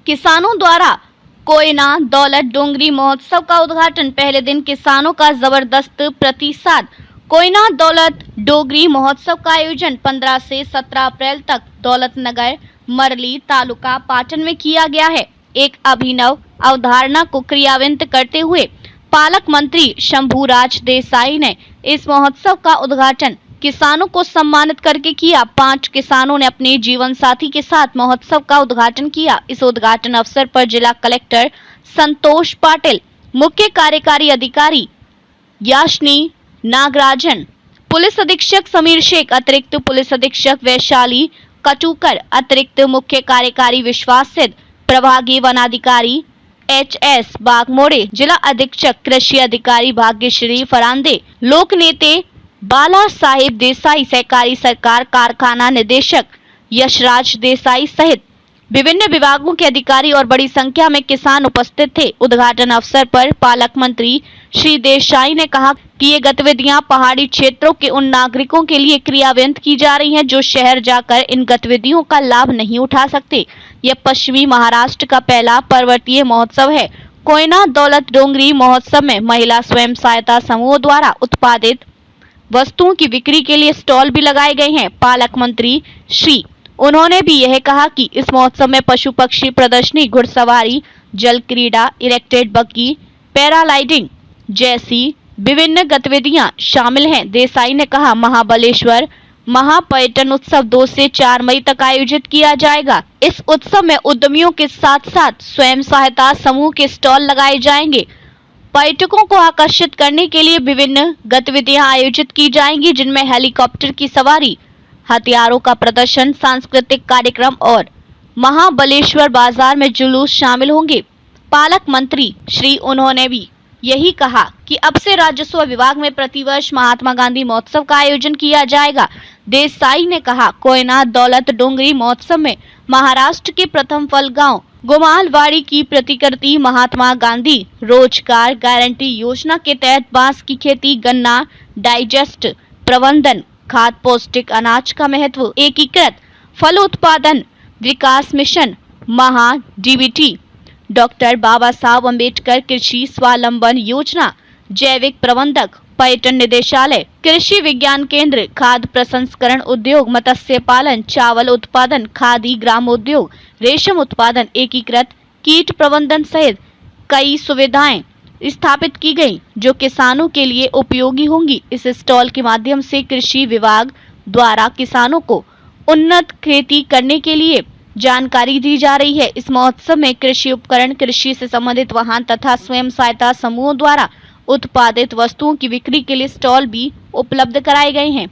किसानों द्वारा कोयना दौलत डोंगरी महोत्सव का उद्घाटन। पहले दिन किसानों का जबरदस्त प्रतिसाद। कोयना दौलत डोगरी महोत्सव का आयोजन 15 से 17 अप्रैल तक दौलतनगर मरली तालुका पाटन में किया गया है। एक अभिनव अवधारणा को क्रियान्वित करते हुए पालक मंत्री शंभूराज देसाई ने इस महोत्सव का उद्घाटन किसानों को सम्मानित करके किया। 5 किसानों ने अपने जीवन साथी के साथ महोत्सव का उद्घाटन किया। इस उद्घाटन अवसर पर जिला कलेक्टर संतोष पाटिल, मुख्य कार्यकारी अधिकारी याशनी नागराजन, पुलिस अधीक्षक समीर शेख, अतिरिक्त पुलिस अधीक्षक वैशाली कटुकर, अतिरिक्त मुख्य कार्यकारी विश्वास सिद्ध, प्रभागीय वनाधिकारी HS बागमोड़े, जिला अधीक्षक कृषि अधिकारी भाग्यश्री फरांदे, लोक नेते बाला साहेब देसाई, सहकारी सरकार कारखाना निदेशक यशराज देसाई सहित विभिन्न विभागों के अधिकारी और बड़ी संख्या में किसान उपस्थित थे। उद्घाटन अवसर पर पालक मंत्री श्री देसाई ने कहा कि ये गतिविधियां पहाड़ी क्षेत्रों के उन नागरिकों के लिए क्रियान्वित की जा रही हैं जो शहर जाकर इन गतिविधियों का लाभ नहीं उठा सकते। यह पश्चिमी महाराष्ट्र का पहला पर्वतीय महोत्सव है। कोयना दौलत डोंगरी महोत्सव में महिला स्वयं सहायता समूह द्वारा उत्पादित वस्तुओं की बिक्री के लिए स्टॉल भी लगाए गए हैं। पालक मंत्री श्री उन्होंने भी यह कहा कि इस महोत्सव में पशु पक्षी प्रदर्शनी, घुड़सवारी, जल क्रीड़ा, इरेक्टेड बग्गी, पैराग्लाइडिंग जैसी विभिन्न गतिविधियां शामिल हैं। देसाई ने कहा महाबलेश्वर महापर्यटन उत्सव 2 से 4 मई तक आयोजित किया जाएगा। इस उत्सव में उद्यमियों के साथ साथ स्वयं सहायता समूह के स्टॉल लगाए जाएंगे। पर्यटकों को आकर्षित करने के लिए विभिन्न गतिविधियां आयोजित की जाएंगी, जिनमें हेलीकॉप्टर की सवारी, हथियारों का प्रदर्शन, सांस्कृतिक कार्यक्रम और महाबलेश्वर बाजार में जुलूस शामिल होंगे। पालक मंत्री श्री उन्होंने भी यही कहा कि अब से राजस्व विभाग में प्रतिवर्ष महात्मा गांधी महोत्सव का आयोजन किया जाएगा। देसाई ने कहा कोयना दौलत डोंगरी महोत्सव में महाराष्ट्र के प्रथम फल गांव गोमालवाड़ी की प्रतिकृति महात्मा गांधी रोजगार गारंटी योजना के तहत बांस की खेती, गन्ना डाइजेस्ट प्रबंधन, खाद, पौष्टिक अनाज का महत्व, एकीकृत फल उत्पादन विकास मिशन, महा DBT, डॉक्टर बाबा साहब अम्बेडकर कृषि स्वावलंबन योजना, जैविक प्रबंधक, पर्यटन निदेशालय, कृषि विज्ञान केंद्र, खाद्य प्रसंस्करण उद्योग, मत्स्य पालन, चावल उत्पादन, खादी ग्रामोद्योग, रेशम उत्पादन, एकीकृत कीट प्रबंधन सहित कई सुविधाएं स्थापित की गई जो किसानों के लिए उपयोगी होंगी। इस स्टॉल के माध्यम से कृषि विभाग द्वारा किसानों को उन्नत खेती करने के लिए जानकारी दी जा रही है। इस महोत्सव में कृषि उपकरण, कृषि से संबंधित वाहन तथा स्वयं सहायता समूह द्वारा उत्पादित वस्तुओं की बिक्री के लिए स्टॉल भी उपलब्ध कराए गए हैं।